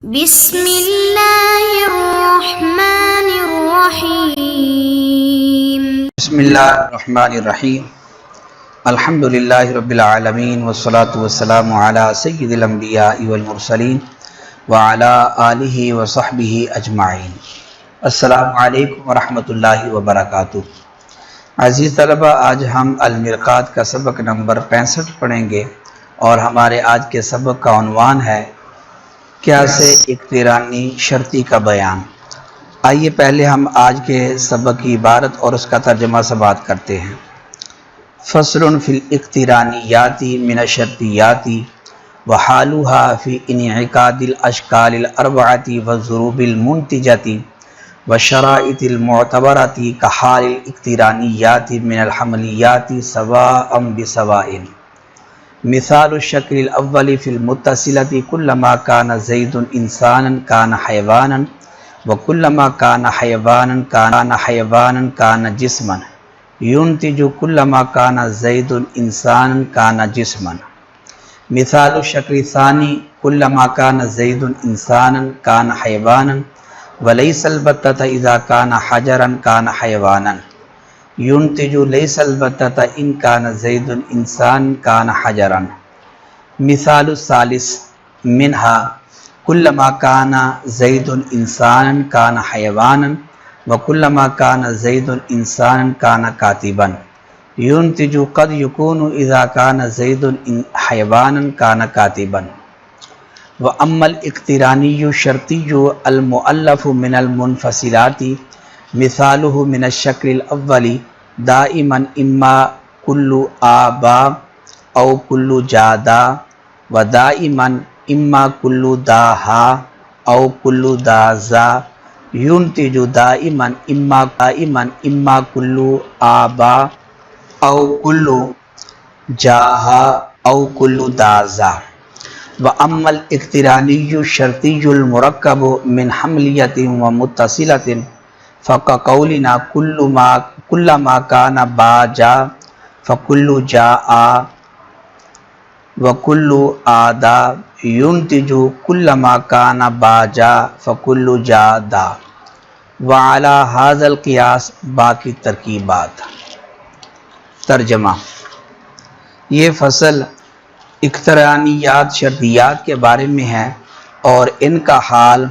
بسم اللہ الرحمن الرحیم بسم اللہ الرحمن الرحیم الحمدللہ رب العالمین والصلاة والسلام علی سید الانبیاء والمرسلین وعلی آلہ وصحبہ اجمعین۔ السلام علیکم ورحمۃ اللہ وبرکاتہ۔ عزیز طلبہ، آج ہم المرقات کا سبق نمبر 65 پڑھیں گے اور ہمارے آج کے سبق کا عنوان ہے قیاس اقترانی شرطی کا بیان۔ آئیے پہلے ہم آج کے سبق کی عبارت اور اس کا ترجمہ سماعت کرتے ہیں۔ فصل فی الاقترانیات من الشرطیات وحالها فی انعقاد الاشکال الاربعۃ والضروب المنتجۃ والشرائط المعتبرۃ کحال الاقترانیات من الحملیات سواء بسواء۔ مثال الشکل الاول فی المتصلۃ کلما کان زید انسانا کان حیوانا وکلما کان حیوانا کان جسما ينتج كلما كان زید انسانا كان جسما۔ مثال الشکل الثانی كلما كان زید انسانا كان حیوانا وليس البتة اذا كان حجرا كان حیوانا ينتج ليس البتة ان كان زید انسان كان حجرا۔ مثال الثالث منها كلما كان زید انسانا كان حیوانا وكلما كان زید انسانا كان كاتبا ينتج قد يكون اذا كان زید حیوانا كان كاتبا۔ واما الاقترانی الشرطی المؤلف من المنفصلات مثاله من الشکل الاول دائما اما کل آبا او کل جادا ودائما اما کل داہا او کل دازا ينتج دائما اما کل آبا او کل جاہا او کل دازا۔ واما الاقترانی الشرطی المرکب من حملیۃ ومتصلۃ فکقولنا کلما کان باجا فکل جاء وکل آدا ينتج کلما کان باجا فکل جادا۔ وعلی ھذا القیاس باقی ترکیبات۔ ترجمہ: یہ فصل اقترانیات شرطیات کے بارے میں ہے اور ان کا حال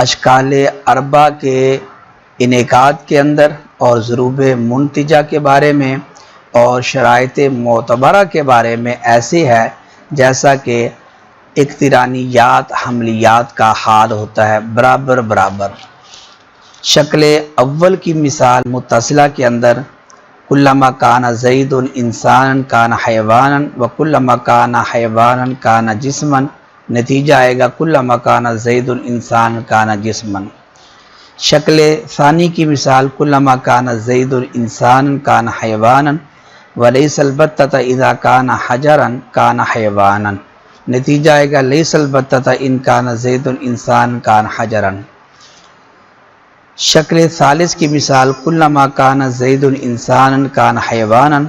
اشکال اربع کے انعقاد کے اندر اور ضروب منتجہ کے بارے میں اور شرائط معتبرہ کے بارے میں ایسے ہے جیسا کہ اقترانیات حملیات کا حال ہوتا ہے برابر برابر۔ شکل اول کی مثال متصلہ کے اندر کلما کان زید انسانا کان حیوانا وکلما کان حیوانا کان جسما، نتیجہ آئے گا کلما کان زید انسانا کان جسما۔ شکل ثانی کی مثال کلما کان زید انسانا کان حیوانا ولیس البتة اذا کان حجرا کان حیوانا، نتیجہ آئے گا لیس البتة ان کان زید انسان کان حجرا۔ شکل ثالث کی مثال کلما کان زید انسانا کان حیوانا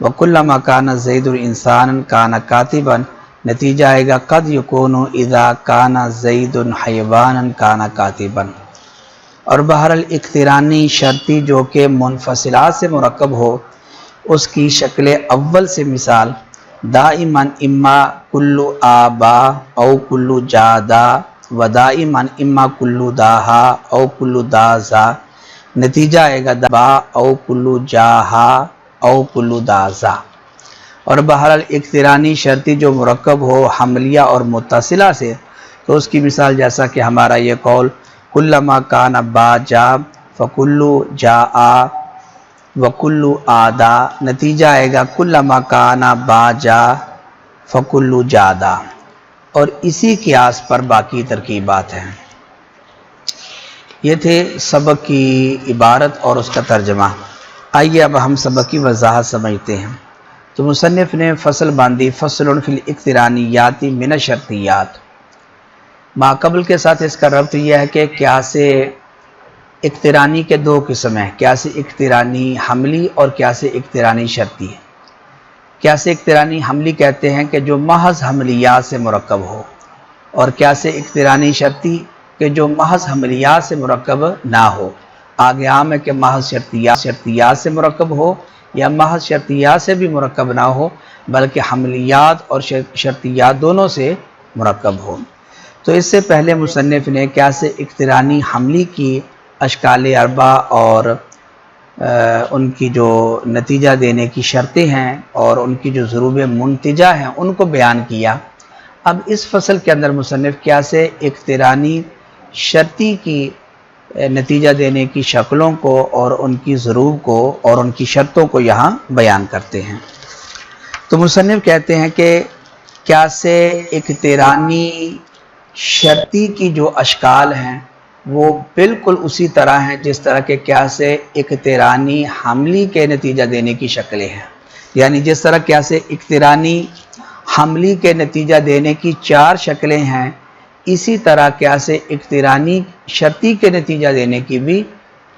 وکلما کان زید انسانا کان کاتبا، نتیجہ آئے گا قد یکون اذا کان زید حیوانا کان کاتبا۔ اور بہرحال اقترانی شرطی جو کہ منفصلات سے مرکب ہو، اس کی شکل اول سے مثال دائما اما کل آبا او کل جادا ودائما اما کل داہا او کل دازا، نتیجہ آئے گا دبا او کل جاہا او کل دازا۔ اور بہرحال اقترانی شرطی جو مرکب ہو حملیہ اور متصلہ سے، تو اس کی مثال جیسا کہ ہمارا یہ قول کلما کان باجا فکل جاء وکل آدا، نتیجہ آئے گا کلما کان باجا فکل جادا۔ اور اسی قیاس پر باقی ترکیبات ہیں۔ یہ تھے سبق کی عبارت اور اس کا ترجمہ۔ آئیے اب ہم سبق کی وضاحت سمجھتے ہیں۔ تو مصنف نے فصل باندھی فصل فی الاقترانیات من الشرطیات۔ ما قبل کے ساتھ اس کا ربط یہ ہے کہ قیاس اقترانی کے دو قسم ہیں، قیاس اقترانی حملی اور قیاس اقترانی شرطی۔ قیاس اقترانی حملی کہتے ہیں کہ جو محض حملیات سے مرکب ہو، اور قیاس اقترانی شرطی کہ جو محض حملیات سے مرکب نہ ہو۔ آگے عام ہے کہ محض شرطیات سے مرکب ہو یا محض شرطیات سے بھی مرکب نہ ہو، بلکہ حملیات اور شرطیات دونوں سے مرکب ہو۔ تو اس سے پہلے مصنف نے قیاس اقترانی حملی کی اشکال اربع اور ان کی جو نتیجہ دینے کی شرطیں ہیں اور ان کی جو ضروب منتجہ ہیں ان کو بیان کیا۔ اب اس فصل کے اندر مصنف قیاس اقترانی شرطی کی نتیجہ دینے کی شکلوں کو اور ان کی ضروب کو اور ان کی شرطوں کو یہاں بیان کرتے ہیں۔ تو مصنف کہتے ہیں کہ قیاس اقترانی شرطی کی جو اشکال ہیں وہ بالکل اسی طرح ہیں جس طرح کے قیاس اقترانی حملی کے نتیجہ دینے کی شکلیں ہیں، یعنی جس طرح قیاس اقترانی حملی کے نتیجہ دینے کی 4 شکلیں ہیں، اسی طرح قیاس اقترانی شرطی کے نتیجہ دینے کی بھی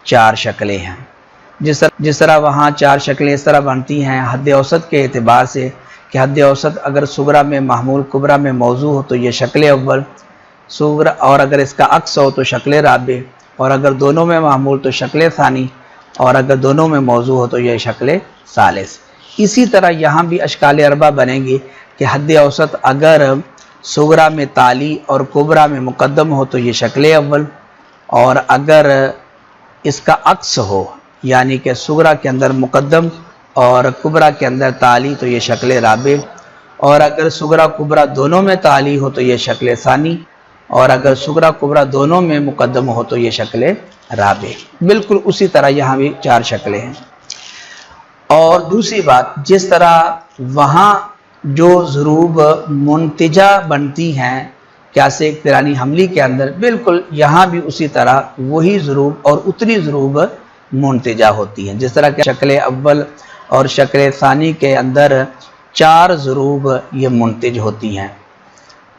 4 شکلیں ہیں۔ جس طرح وہاں 4 شکلیں اس طرح بنتی ہیں حد اوسط کے اعتبار سے کہ حد اوسط اگر صغرا میں محمول کبرا میں موضوع ہو تو یہ شکل اول صغرا، اور اگر اس کا عکس ہو تو شکل رابع، اور اگر دونوں میں محمول تو شکل ثانی، اور اگر دونوں میں موضوع ہو تو یہ شکل ثالث۔ اسی طرح یہاں بھی اشکال اربع بنے گی کہ حد اوسط اگر صغرا میں تالی اور کبرا میں مقدم ہو تو یہ شکل اول، اور اگر اس کا عکس ہو یعنی کہ صغرا کے اندر مقدم اور کبرا کے اندر تالی تو یہ شکل رابع، اور اگر صغرا کبرا دونوں میں تالی ہو تو یہ شکل ثانی، اور اگر صغرا کبرا دونوں میں مقدم ہو تو یہ شکل رابع۔ بالکل اسی طرح یہاں بھی 4 شکلیں ہیں۔ اور دوسری بات، جس طرح وہاں جو ضروب منتجہ بنتی ہیں قیاس اقترانی حملی کے اندر، بالکل یہاں بھی اسی طرح وہی ضروب اور اتنی ضروب منتجہ ہوتی ہیں۔ جس طرح کہ شکل اول اور شکل ثانی کے اندر 4 ضروب یہ منتج ہوتی ہیں،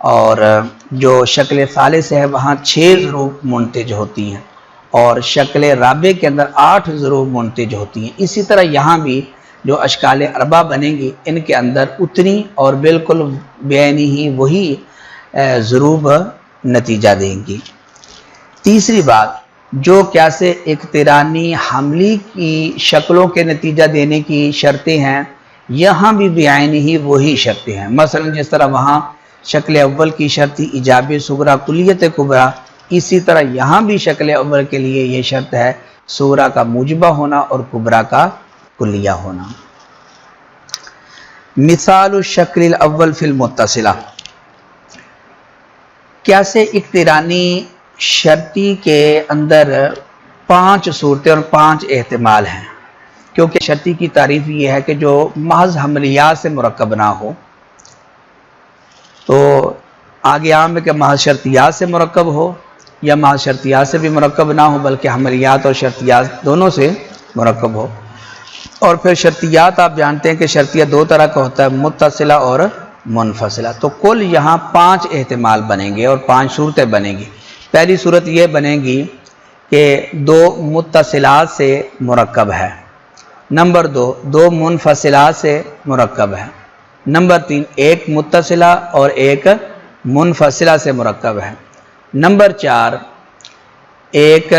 اور جو شکل ثالث ہے وہاں 6 ضروب منتج ہوتی ہیں، اور شکل رابع کے اندر 8 ضروب منتج ہوتی ہیں۔ اسی طرح یہاں بھی جو اشکال اربع بنیں گی ان کے اندر اتنی اور بالکل بعینی ہی وہی ضروب نتیجہ دیں گی۔ تیسری بات، جو قیاس اقترانی حملی کی شکلوں کے نتیجہ دینے کی شرطیں ہیں یہاں بھی بعینی ہی وہی شرطیں ہیں۔ مثلا جس طرح وہاں شکل اول کی شرط ایجاب صغرا کلیت کبرا، اسی طرح یہاں بھی شکل اول کے لیے یہ شرط ہے صغرا کا موجبہ ہونا اور کبرا کا کلیہ ہونا۔ مثال الشکل الاول فی المتصلہ، قیاس اقترانی شرطی کے اندر 5 صورتیں اور 5 احتمال ہیں، کیونکہ شرطی کی تعریف یہ ہے کہ جو محض حملیات سے مرکب نہ ہو۔ تو آگے عام ہے کہ محض شرطیات سے مرکب ہو یا محض شرطیات سے بھی مرکب نہ ہو بلکہ حملیات اور شرطیات دونوں سے مرکب ہو۔ اور پھر شرطیات آپ جانتے ہیں کہ شرطیہ 2 طرح کا ہوتا ہے، متصلہ اور منفصلہ۔ تو کل یہاں 5 احتمال بنیں گے اور 5 صورتیں بنیں گی۔ پہلی صورت یہ بنے گی کہ 2 متصلات سے مرکب ہے، نمبر 2 منفصلات سے مرکب ہے، نمبر 3 ایک متصلہ اور ایک منفصلہ سے مرکب ہے، نمبر 4 ایک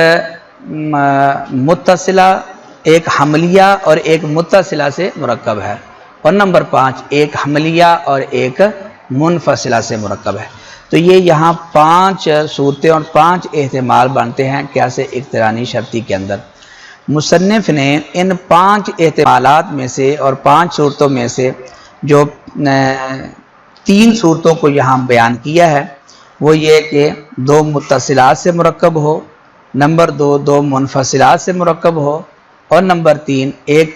متصلہ ایک حملیہ اور ایک متصلہ سے مرکب ہے، اور نمبر 5 ایک حملیہ اور ایک منفصلہ سے مرکب ہے۔ تو یہ یہاں 5 صورتیں اور 5 احتمال بنتے ہیں قیاس اقترانی شرطی کے اندر۔ مصنف نے ان 5 احتمالات میں سے اور 5 صورتوں میں سے جو 3 صورتوں کو یہاں بیان کیا ہے وہ یہ کہ 2 متصلات سے مرکب ہو، نمبر 2 منفصلات سے مرکب ہو، اور نمبر 3 ایک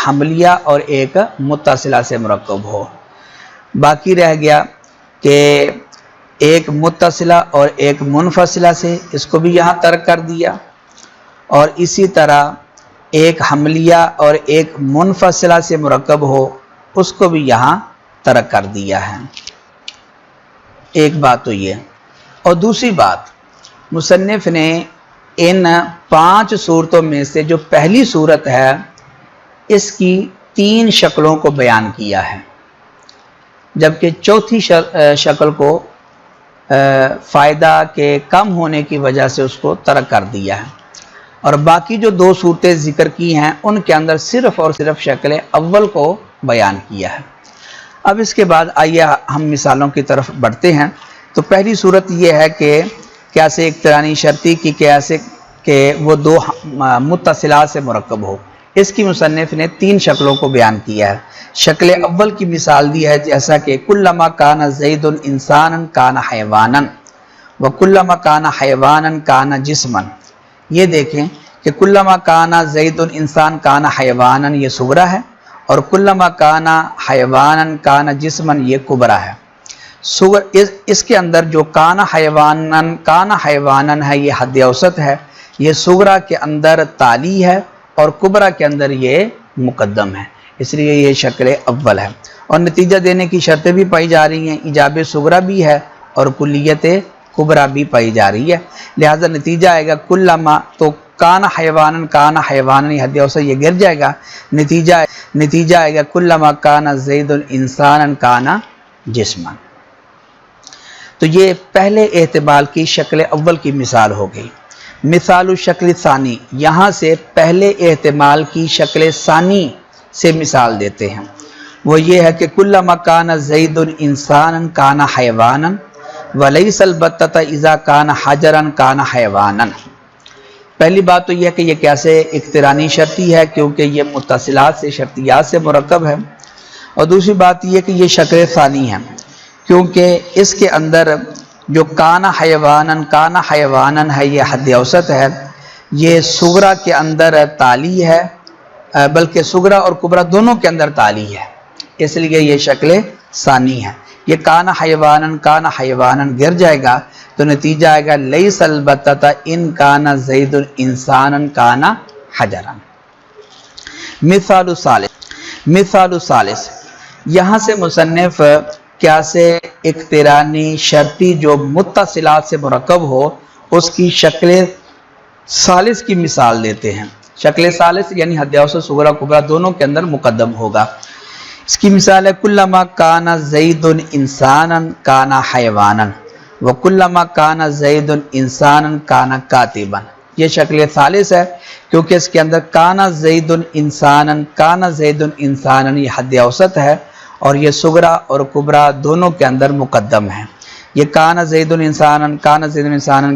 حملیہ اور ایک متصلہ سے مرکب ہو۔ باقی رہ گیا کہ ایک متصلہ اور ایک منفصلہ سے، اس کو بھی یہاں ترک کر دیا، اور اسی طرح ایک حملیہ اور ایک منفصلہ سے مرکب ہو، اس کو بھی یہاں ترک کر دیا ہے۔ ایک بات تو یہ، اور دوسری بات مصنف نے ان 5 صورتوں میں سے جو پہلی صورت ہے اس کی 3 شکلوں کو بیان کیا ہے، جبکہ چوتھی شکل کو فائدہ کے کم ہونے کی وجہ سے اس کو ترک کر دیا ہے، اور باقی جو دو صورتیں ذکر کی ہیں ان کے اندر صرف اور صرف شکل اول کو بیان کیا ہے۔ اب اس کے بعد آئیے ہم مثالوں کی طرف بڑھتے ہیں۔ تو پہلی صورت یہ ہے کہ کیسے اقترانی شرطی کی کیسے کہ وہ دو متصلات سے مرکب ہو۔ اس کی مصنف نے تین شکلوں کو بیان کیا ہے۔ شکل اول کی مثال دی ہے جیسا کہ کلما کان زید انسانا کان حیوانا وکلما کان حیوانا کان جسما۔ یہ دیکھیں کہ کلما کان زید انسان کان حیوانا یہ صغرا ہے، اور کلما کان حیوانا کان جسما یہ کبرا ہے۔ اس کے اندر جو کان حیوانا ہے یہ حد اوسط ہے، یہ صغرا کے اندر تالی ہے اور کبرا کے اندر یہ مقدم ہے، اس لیے یہ شکل اول ہے۔ اور نتیجہ دینے کی شرطیں بھی پائی جا رہی ہیں، ایجاب صغرا بھی ہے اور کلیت کبرا بھی پائی جا رہی ہے، لہذا نتیجہ آئے گا کلما، تو کان حیوانا یہ حد اوسط یہ گر جائے گا، نتیجہ آئے گا کلما کان زید انسانا کان جسما۔ تو یہ پہلے احتمال کی شکل اول کی مثال ہو گئی۔ مثال شکل ثانی، یہاں سے پہلے احتمال کی شکل ثانی سے مثال دیتے ہیں، وہ یہ ہے کہ کلما کان زید انسانا کان حیوانا ولیس البتۃ اذا کان حجرا کان حیوانا۔ پہلی بات تو یہ ہے کہ یہ کیسے اقترانی شرطی ہے کیونکہ یہ متصلات سے شرطیات سے مرکب ہے، اور دوسری بات یہ کہ یہ شکل ثانی ہے کیونکہ اس کے اندر جو کان حیوانا ہے یہ حد اوسط ہے، یہ صغرا کے اندر تالی ہے، بلکہ صغرا اور کبرا دونوں کے اندر تالی ہے، اس لیے یہ شکل ثانی ہے۔ یہ کان حیوانا گر جائے گا تو نتیجہ آئے گا لیس البتۃ ان کان زید انسانا کان حجرا۔ مثال ثالث، یہاں سے مصنف کیسے اقترانی شرطی جو متصلات سے مرکب ہو اس کی شکل ثالث کی مثال دیتے ہیں۔ شکل ثالث یعنی حد اوسط صغرا کبرا دونوں کے اندر مقدم ہوگا۔ اس کی مثال ہے کلما کان زید انسانا کان حیوانا وکلما کان زید انسانا کان کاتبا۔ یہ شکل ثالث ہے کیونکہ اس کے اندر کان زید انسانا یہ حد اوسط ہے، اور یہ صغرا اور کبرا دونوں کے اندر مقدم ہے۔ یہ کان زید انسانا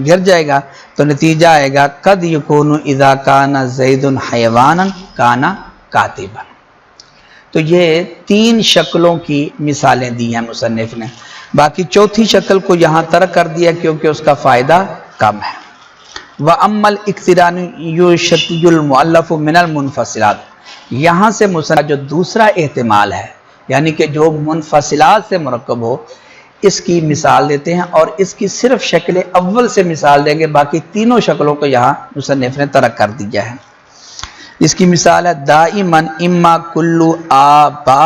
گر جائے گا تو نتیجہ آئے گا قد یکون اذا کان زید حیوانا کان کاتبا۔ تو یہ تین شکلوں کی مثالیں دی ہیں مصنف نے، باقی چوتھی شکل کو یہاں ترک کر دیا کیونکہ اس کا فائدہ کم ہے۔ وَأَمَّا الْإِقْتِرَانِيُّ الشَّرْطِيُّ الْمُؤَلَّفُ مِنَ الْمُنْفَصِلَاتِ، یہاں سے مصنف جو دوسرا احتمال ہے یعنی کہ جو منفصلات سے مرکب ہو اس کی مثال دیتے ہیں، اور اس کی صرف شکل اول سے مثال دیں گے، باقی تینوں شکلوں کو یہاں مصنف نے ترک کر دیا ہے۔ اس کی مثال ہے دائماً اما کلو آبا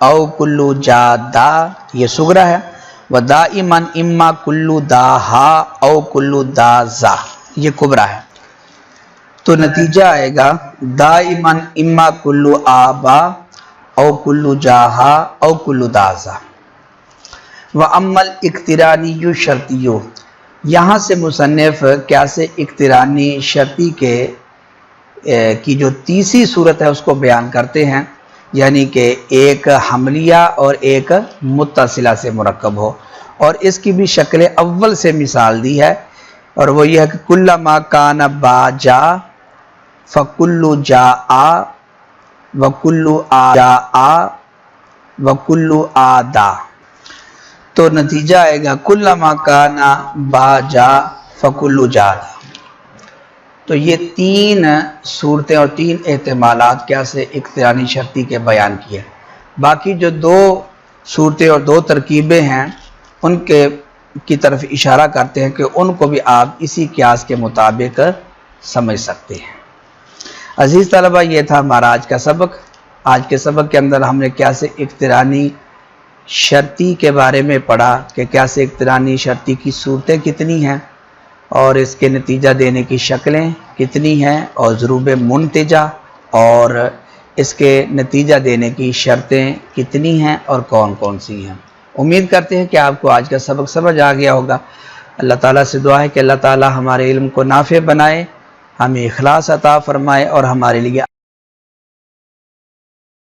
او کلو جادا، یہ صغرا ہے، و دائماً اما کلو داہا او کلو دازا، یہ کبرا ہے۔ تو نتیجہ آئے گا دائماً اما کلو آبا او کلو جاہا او کلو دازا۔ وَأَمَّا الْإِقْتِرَانِيُّ الشَّرْطِيُّ، یہاں سے مصنف کیسے اقترانی شرطی کی جو تیسری صورت ہے اس کو بیان کرتے ہیں، یعنی کہ ایک حملیہ اور ایک متصلہ سے مرکب ہو، اور اس کی بھی شکل اول سے مثال دی ہے، اور وہ یہ ہے کہ کلما کان باجا فکلو جاء وکلو آجاء وکلو آدا۔ تو نتیجہ آئے گا کلما کان باجا فکلو جادا۔ تو یہ تین صورتیں اور تین احتمالات کیسے اقترانی شرطی کے بیان کیے، باقی جو دو صورتیں اور دو ترکیبیں ہیں ان کی طرف اشارہ کرتے ہیں کہ ان کو بھی آپ اسی قیاس کے مطابق سمجھ سکتے ہیں۔ عزیز طلبہ، یہ تھا ہمارا آج کا سبق۔ آج کے سبق کے اندر ہم نے کیسے اقترانی شرطی کے بارے میں پڑھا کہ کیسے اقترانی شرطی کی صورتیں کتنی ہیں اور اس کے نتیجہ دینے کی شکلیں کتنی ہیں، اور ضروب منتجہ اور اس کے نتیجہ دینے کی شرطیں کتنی ہیں اور کون کون سی ہیں۔ امید کرتے ہیں کہ آپ کو آج کا سبق سمجھ آ گیا ہوگا۔ اللہ تعالیٰ سے دعا ہے کہ اللہ تعالیٰ ہمارے علم کو نافع بنائے، ہمیں اخلاص عطا فرمائے اور ہمارے لیے